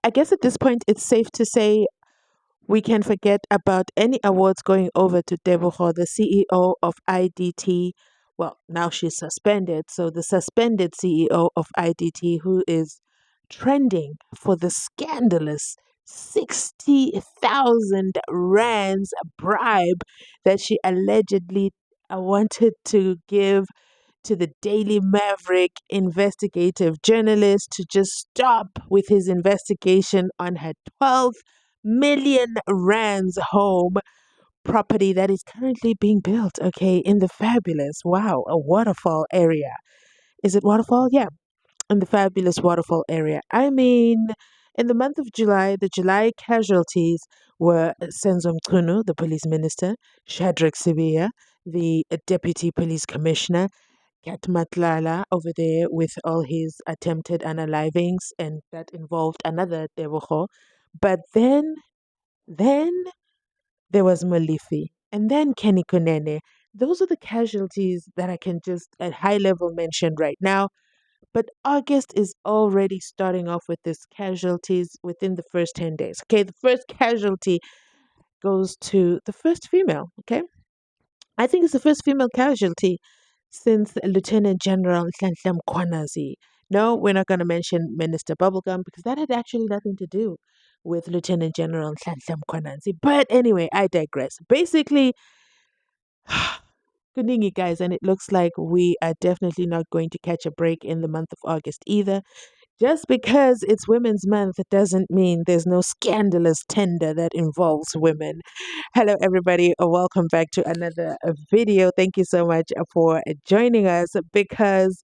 I guess at this point, it's safe to say we can forget about any awards going over to Tebogo, the CEO of IDT. Well, now she's suspended. So the suspended CEO of IDT, who is trending for the scandalous 60,000 rands bribe that she allegedly wanted to give to the Daily Maverick investigative journalist to just stop with his investigation on her 12 million rands home property that is currently being built, okay, in the fabulous, wow, a waterfall area. Is it waterfall? Yeah, in the fabulous waterfall area. I mean, in the month of July, the July casualties were Senzo Mchunu, the police minister, Shadrach Sibia, the deputy police commissioner, Kat Matlala over there with all his attempted unalivings, and that involved another Tebogo. But then there was Malifi, and then Kenny Konene. Those are the casualties that I can just at high level mention right now. But August is already starting off with these casualties within the first 10 days. Okay, the first casualty goes to the first female. Okay, I think it's the first female casualty since Lieutenant General Nhlanhla Mkhwanazi. No, we're not going to mention Minister Bubblegum because that had actually nothing to do with Lieutenant General Nhlanhla Mkhwanazi. But anyway, I digress. Basically, good evening, guys, and it looks like we are definitely not going to catch a break in the month of August either. Just because it's Women's Month doesn't mean there's no scandalous tender that involves women. Hello, everybody. Welcome back to another video. Thank you so much for joining us because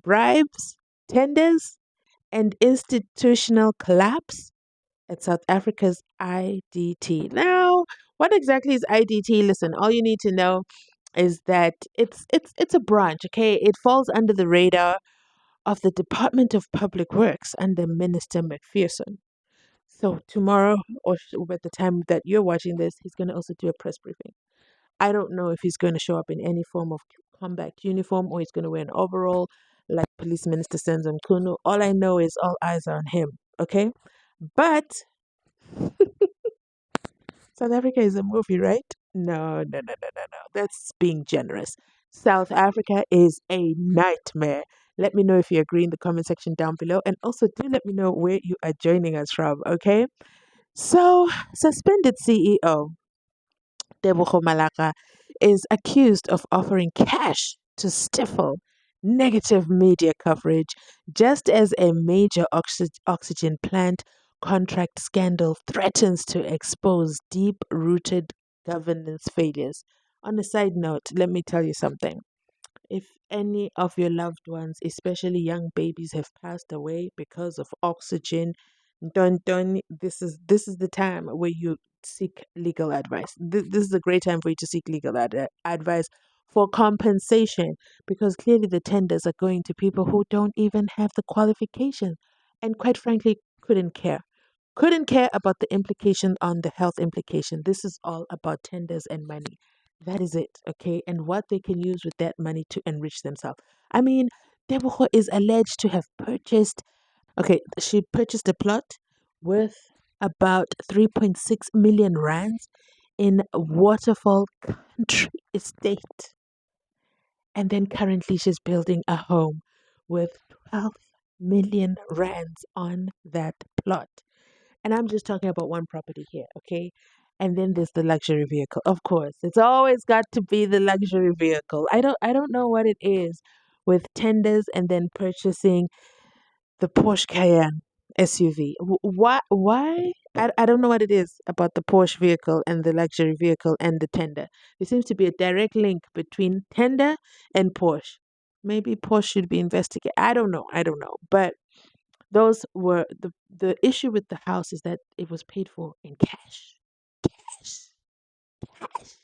bribes, tenders, and institutional collapse at South Africa's IDT. Now, what exactly is IDT? Listen, all you need to know is that it's a branch, okay? It falls under the radar of the Department of Public Works under Minister McPherson. So tomorrow, or at the time that you're watching this, he's going to also do a press briefing. I don't know if he's going to show up in any form of combat uniform or he's going to wear an overall like Police Minister Senzo Mchunu. All I know is all eyes are on him, okay? But South Africa is a movie, right? No, no, no, no, no, no. That's being generous. South Africa is a nightmare. Let me know if you agree in the comment section down below. And also do let me know where you are joining us from, okay? So, suspended CEO Tebogo Malaka is accused of offering cash to stifle negative media coverage just as a major oxygen plant contract scandal threatens to expose deep rooted governance failures. On a side note, let me tell you something. If any of your loved ones, especially young babies, have passed away because of oxygen, don't this is the time where you seek legal advice. This is a great time for you to seek legal advice for compensation because clearly the tenders are going to people who don't even have the qualification and quite frankly couldn't care about the implication on the health implication. This is all about tenders and money. That is it, okay? And what they can use with that money to enrich themselves. I mean, Tebogo is alleged to have purchased, okay, she purchased a plot worth about 3.6 million rands in Waterfall Country Estate. And then currently she's building a home with 12 million rands on that plot. And I'm just talking about one property here, okay? And then there's the luxury vehicle. Of course, it's always got to be the luxury vehicle. I don't know what it is with tenders and then purchasing the Porsche Cayenne SUV. Why? I don't know what it is about the Porsche vehicle and the luxury vehicle and the tender. There seems to be a direct link between tender and Porsche. Maybe Porsche should be investigated. I don't know. I don't know. But those were the issue with the house is that it was paid for in cash. Cash. Cash.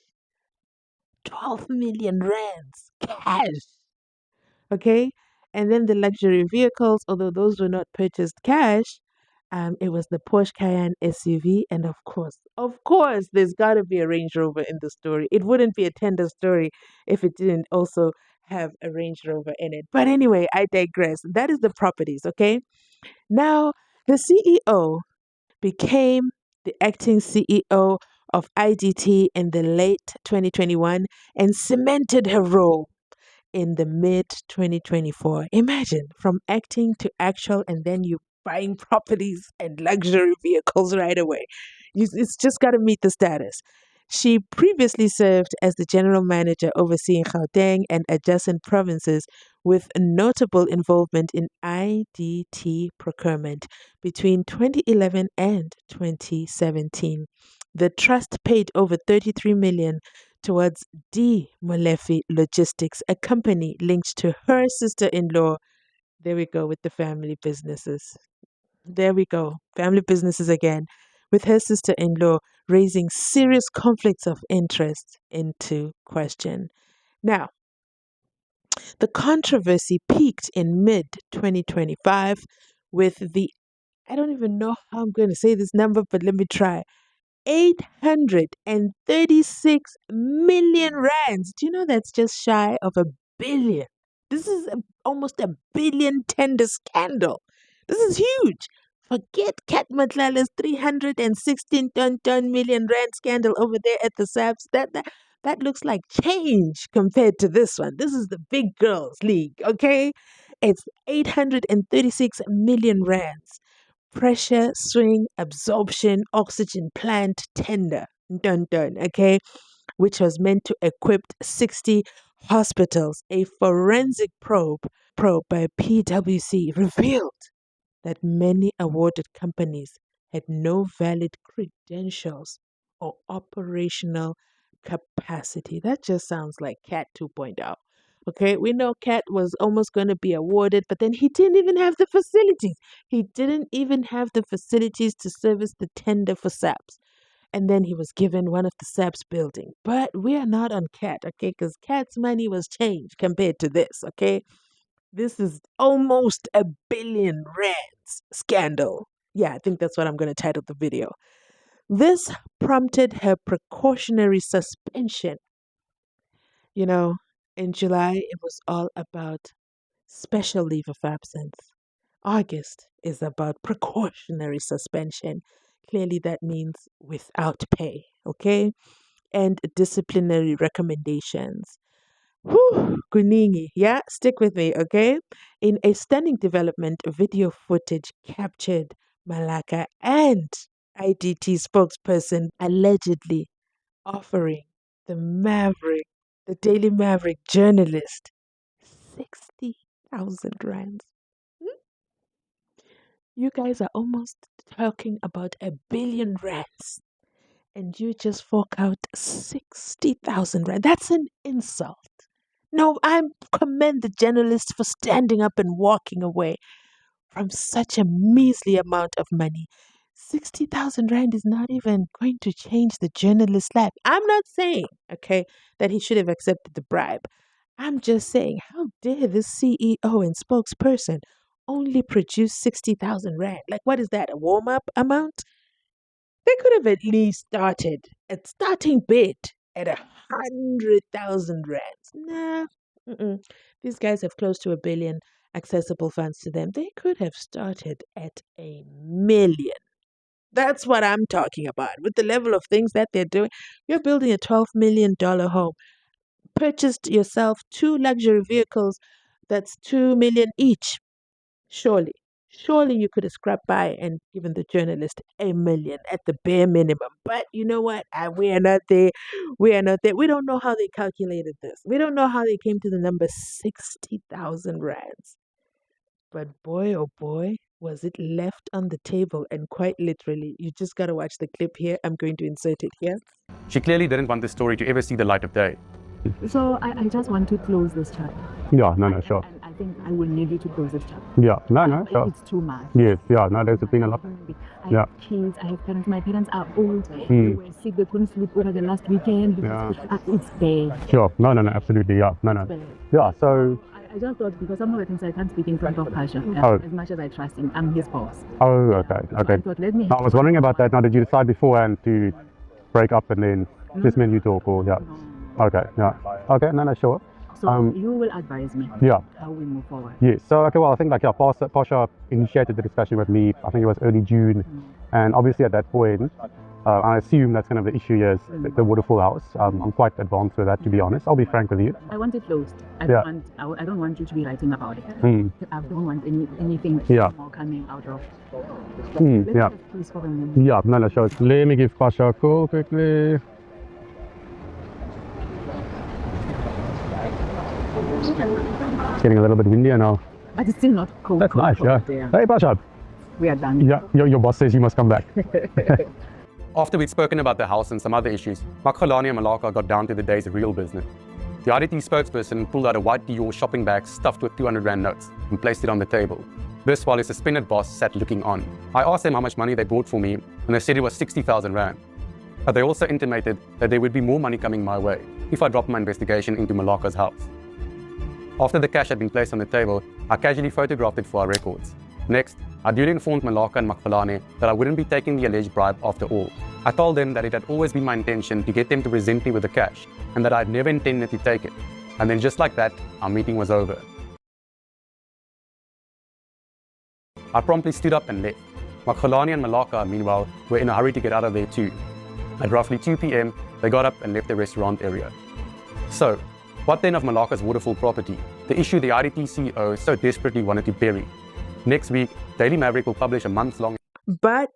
12 million rands. Cash. Okay. And then the luxury vehicles, although those were not purchased cash, it was the Porsche Cayenne SUV. And of course, there's got to be a Range Rover in the story. It wouldn't be a tender story if it didn't also have a Range Rover in it. But anyway, I digress. That is the properties, okay? Now, the CEO became the acting CEO of IDT in the late 2021 and cemented her role in the mid 2024. Imagine from acting to actual, and then you buying properties and luxury vehicles right away. It's just got to meet the status. She previously served as the general manager overseeing Gauteng and adjacent provinces with notable involvement in IDT procurement between 2011 and 2017. The trust paid over 33 million towards D. Molefe Logistics, a company linked to her sister-in-law. There we go with the family businesses. There we go. Family businesses again, with her sister-in-law raising serious conflicts of interest into question. Now, the controversy peaked in mid 2025 with the, I don't even know how I'm going to say this number, but let me try. 836 million rands. Do you know that's just shy of a billion? This is almost a billion tender scandal. This is huge. Forget Kat Matlala's 316 million rand scandal over there at the SAPS. That looks like change compared to this one. This is the big girls league, okay? It's 836 million rands. Pressure swing absorption oxygen plant tender, dun dun, okay, which was meant to equip 60 hospitals. A forensic probe by PwC revealed that many awarded companies had no valid credentials or operational capacity. That just sounds like Cat 2.0. Okay, we know Cat was almost going to be awarded, but then he didn't even have the facilities. He didn't even have the facilities to service the tender for SAPS. And then he was given one of the SAPS building. But we are not on Cat, okay, because Cat's money was changed compared to this, okay? This is almost a billion rands scandal. Yeah, I think that's what I'm going to title the video. This prompted her precautionary suspension. You know, in July, it was all about special leave of absence. August is about precautionary suspension. Clearly, that means without pay, okay? And disciplinary recommendations. Whew, Kuningi, yeah, stick with me, okay? In a stunning development, video footage captured Malaka and IDT spokesperson allegedly offering the Daily Maverick journalist 60,000 rands. You guys are almost talking about a billion rands, and you just fork out 60,000 rand. That's an insult. No, I commend the journalist for standing up and walking away from such a measly amount of money. 60,000 rand is not even going to change the journalist's life. I'm not saying, okay, that he should have accepted the bribe. I'm just saying, how dare this CEO and spokesperson only produce 60,000 rand? Like, what is that, a warm up amount? They could have at least started at starting bid at 100,000 rands. Nah, these guys have close to a billion accessible funds to them. They could have started at 1,000,000. That's what I'm talking about. With the level of things that they're doing, you're building a $12 million home. Purchased yourself 2 luxury vehicles. That's 2 million each. Surely you could have scrapped by and given the journalist 1 million at the bare minimum. But you know what? We are not there. We are not there. We don't know how they calculated this. We don't know how they came to the number 60,000 rands. But boy, oh boy, was it left on the table, and quite literally. You just got to watch the clip here. I'm going to insert it here. She clearly didn't want this story to ever see the light of day. So I just want to close this chapter. Yeah, no, sure. And I think I will need you to close this chapter. Yeah, no, sure. It's too much. Yes, yeah, no, there's been a lot. I have kids, I have parents. My parents are old. They were sick, they couldn't sleep over the last weekend. It's bad. Sure, no, absolutely, yeah, no. Yeah, so... I just thought, because some of the things I can't speak in front of Pasha, as much as I trust him, I'm his boss. Oh, okay. So I thought, let me... I was wondering about that. Now, did you decide beforehand to break up and then just when you talk, or, yeah? Okay, yeah. Okay, no, sure. So you will advise me how we move forward. Yes, so, okay, well, I think, Pasha initiated the discussion with me, I think it was early June, And obviously at that point, I assume that's kind of the issue here is the waterfall house. I'm quite advanced with that, to be honest. I'll be frank with you. I want it closed. I Yeah. don't want you to be writing about it. Mm. I don't want anything Yeah. more coming out of. Yeah. Please for a moment. Yeah, no, sure. Let me give Pasha a call quickly. It's getting a little bit windier now. But it's still not cold. That's nice, yeah. There. Hey, Pasha. We are done. Yeah, your boss says you must come back. After we'd spoken about the house and some other issues, Makhalani and Malaka got down to the day's real business. The IDT spokesperson pulled out a white Dior shopping bag stuffed with 200 Rand notes and placed it on the table. This while his suspended boss sat looking on. I asked them how much money they bought for me, and they said it was 60,000 Rand. But they also intimated that there would be more money coming my way if I dropped my investigation into Malaka's house. After the cash had been placed on the table, I casually photographed it for our records. Next, I duly informed Malaka and Makhalani that I wouldn't be taking the alleged bribe after all. I told them that it had always been my intention to get them to present me with the cash, and that I had never intended to take it. And then just like that, our meeting was over. I promptly stood up and left. Makhalani and Malaka, meanwhile, were in a hurry to get out of there too. At roughly 2 p.m, they got up and left the restaurant area. So, what then of Malaka's waterfall property, the issue the IDT CEO so desperately wanted to bury? Next week, Daily Maverick will publish a month-long. But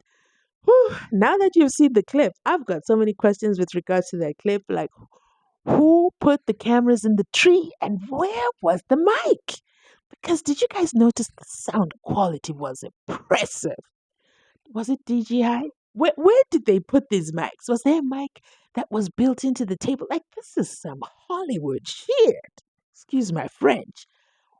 now that you've seen the clip, I've got so many questions with regards to that clip. Like, who put the cameras in the tree and where was the mic? Because did you guys notice the sound quality was impressive? Was it DJI? Where did they put these mics? Was there a mic that was built into the table? Like, this is some Hollywood shit. Excuse my French.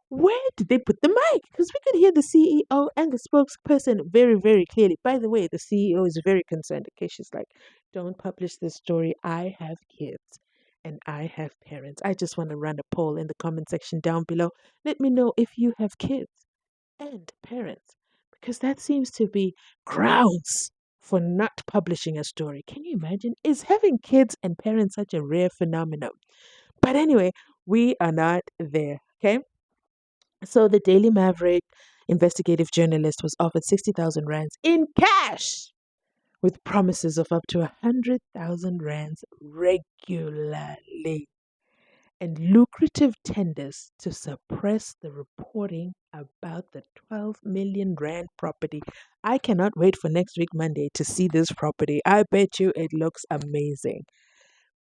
Where did they put the mic? Because we could hear the CEO and the spokesperson very, very clearly. By the way, the CEO is very concerned. Okay, she's like, don't publish this story. I have kids and I have parents. I just want to run a poll in the comment section down below. Let me know if you have kids and parents, because that seems to be grounds for not publishing a story. Can you imagine? Is having kids and parents such a rare phenomenon? But anyway, we are not there, okay? So the Daily Maverick investigative journalist was offered 60,000 rands in cash with promises of up to 100,000 rands regularly and lucrative tenders to suppress the reporting about the 12 million rand property. I cannot wait for next week Monday to see this property. I bet you it looks amazing.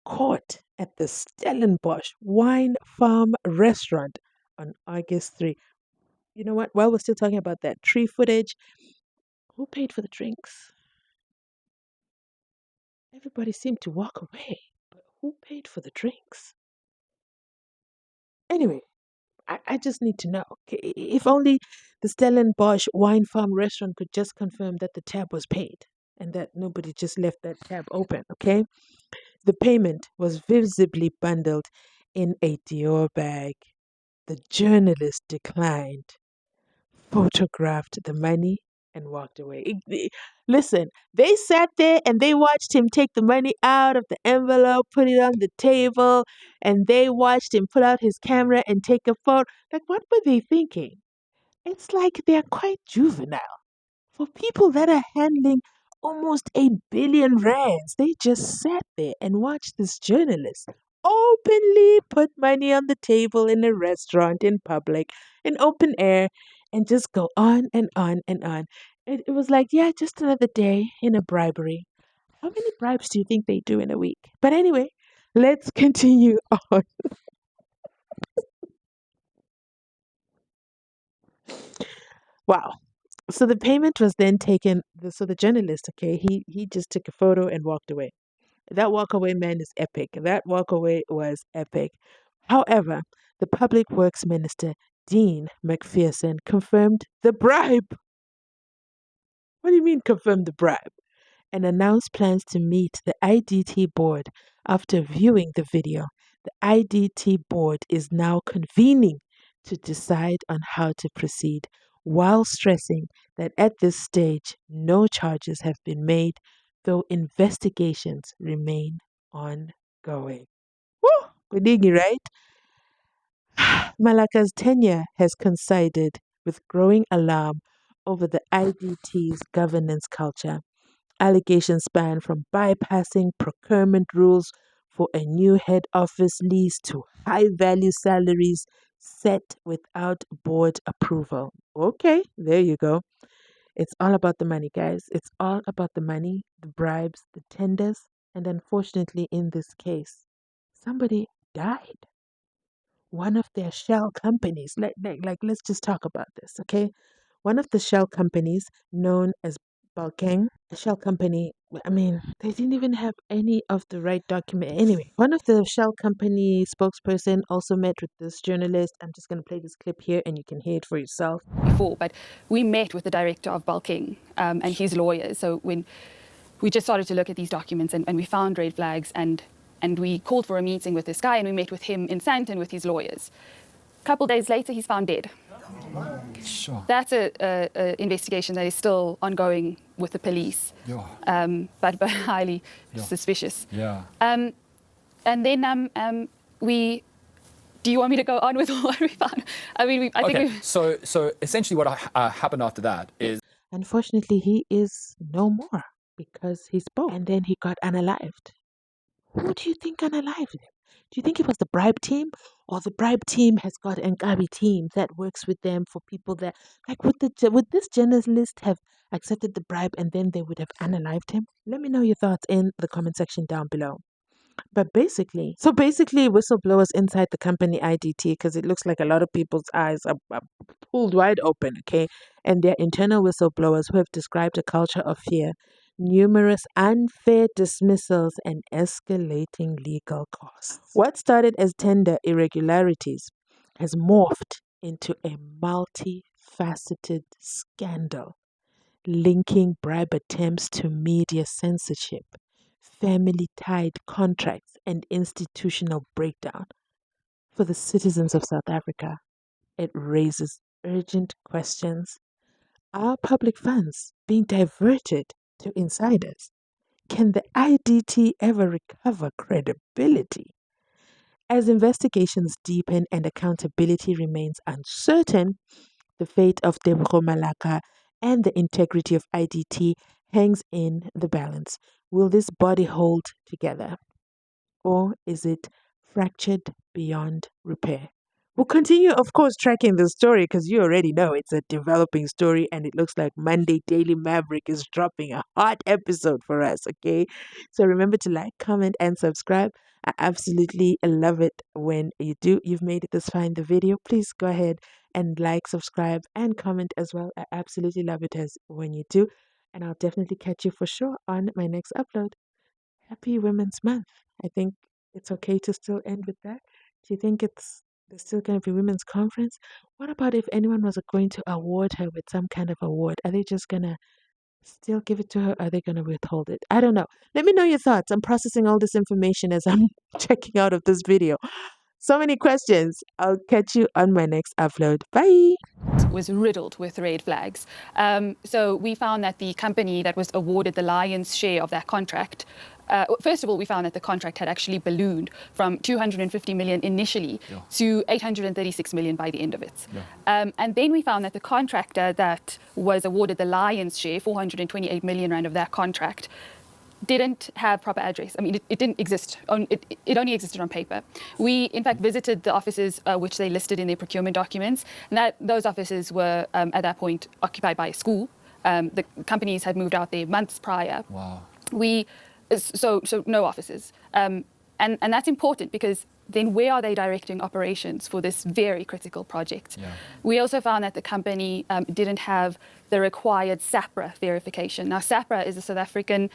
Caught at the Stellenbosch Wine Farm restaurant on August 3. You know what? While we're still talking about that tree footage, who paid for the drinks? Everybody seemed to walk away, but who paid for the drinks? Anyway, I just need to know. If only the Stellenbosch Wine Farm restaurant could just confirm that the tab was paid and that nobody just left that tab open, okay? The payment was visibly bundled in a Dior bag. The journalist declined, photographed the money, and walked away. Listen, they sat there and they watched him take the money out of the envelope, put it on the table, and they watched him pull out his camera and take a photo. Like, what were they thinking? It's like they're quite juvenile. For people that are handling almost 8 billion rands, they just sat there and watched this journalist openly put money on the table in a restaurant in public, in open air, and just go on and on and on. It was like, yeah, just another day in a bribery. How many bribes do you think they do in a week? But anyway, let's continue on. Wow. So the payment was then taken. So the journalist, okay, he just took a photo and walked away. That walkaway, man, is epic. That walkaway was epic. However, the Public Works Minister, Dean McPherson, confirmed the bribe. What do you mean confirmed the bribe? And announced plans to meet the IDT board after viewing the video. The IDT board is now convening to decide on how to proceed, while stressing that at this stage no charges have been made, though investigations remain ongoing. Woo! Kudigi, right? Malaka's tenure has coincided with growing alarm over the IDT's governance culture. Allegations span from bypassing procurement rules for a new head office lease to high value salaries set without board approval. Okay, there you go. It's all about the money, guys. It's all about the money, the bribes, the tenders, and unfortunately, in this case, somebody died. One of their shell companies, let's just talk about this, okay? One of the shell companies known as Balkang, a shell company, I mean, they didn't even have any of the right document. Anyway, one of the shell company spokesperson also met with this journalist. I'm just going to play this clip here and you can hear it for yourself. Before, but we met with the director of Balkang and his lawyers. So when we just started to look at these documents and we found red flags and we called for a meeting with this guy and we met with him in Sandton with his lawyers. A couple days later, he's found dead. Sure. That's a investigation that is still ongoing with the police, but highly suspicious. Yeah. And then we. Do you want me to go on with what we found? I mean, I think. So essentially, what happened after that is. Unfortunately, he is no more because he spoke and then he got unalived. Who do you think unalived him? Do you think it was the bribe team, or the bribe team has got an Ngabi team that works with them for people that, like, would this journalist have accepted the bribe and then they would have unalived him? Let me know your thoughts in the comment section down below. But basically, whistleblowers inside the company IDT, because it looks like a lot of people's eyes are pulled wide open, okay? And they're internal whistleblowers who have described a culture of fear, numerous unfair dismissals, and escalating legal costs. What started as tender irregularities has morphed into a multifaceted scandal linking bribe attempts to media censorship, family-tied contracts, and institutional breakdown. For the citizens of South Africa, it raises urgent questions. Are public funds being diverted to insiders? Can the IDT ever recover credibility? As investigations deepen and accountability remains uncertain, the fate of Tebogo Malaka and the integrity of IDT hangs in the balance. Will this body hold together? Or is it fractured beyond repair? We'll continue, of course, tracking the story because you already know it's a developing story and it looks like Monday Daily Maverick is dropping a hot episode for us, okay? So remember to like, comment, and subscribe. I absolutely love it when you do. You've made it this far in the video. Please go ahead and like, subscribe, and comment as well. I absolutely love it as when you do. And I'll definitely catch you for sure on my next upload. Happy Women's Month. I think it's okay to still end with that. Do you think there's still going to be women's conference? What about if anyone was going to award her with some kind of award? Are they just going to still give it to her? Or are they going to withhold it? I don't know. Let me know your thoughts. I'm processing all this information as I'm checking out of this video. So many questions. I'll catch you on my next upload. Bye. Was riddled with red flags. So we found that the company that was awarded the lion's share of that contract, first of all, we found that the contract had actually ballooned from 250 million initially to 836 million by the end of it. And then we found that the contractor that was awarded the lion's share, 428 million rand of that contract, didn't have proper address. I mean, it didn't exist. It only existed on paper. We, in fact, visited the offices which they listed in their procurement documents, and those offices were, at that point, occupied by a school. The companies had moved out there months prior. Wow. So no offices. And that's important because then where are they directing operations for this very critical project? We also found that the company didn't have the required SAPRA verification. Now, SAPRA is a South African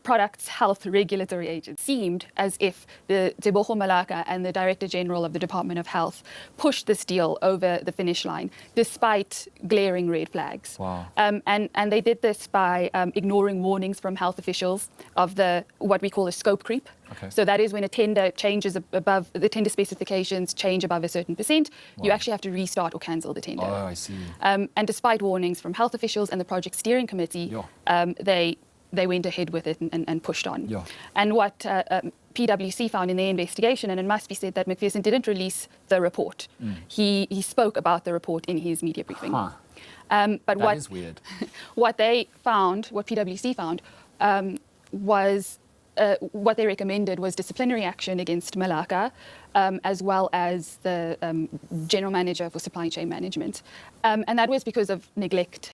Products Health Regulatory Agency. Seemed as if the Tebogo Malaka and the Director General of the Department of Health pushed this deal over the finish line, despite glaring red flags. Wow. And they did this by ignoring warnings from health officials of what we call a scope creep. Okay. So that is when a tender changes above, the tender specifications change above a certain percent, you actually have to restart or cancel the tender. Oh, I see. And despite warnings from health officials and the project steering committee, they went ahead with it and pushed on. And what PwC found in their investigation, and it must be said that McPherson didn't release the report. He spoke about the report in his media briefing. But That is weird. what they found, what PwC found, was what they recommended was disciplinary action against Malaka, as well as the general manager for supply chain management. And that was because of neglect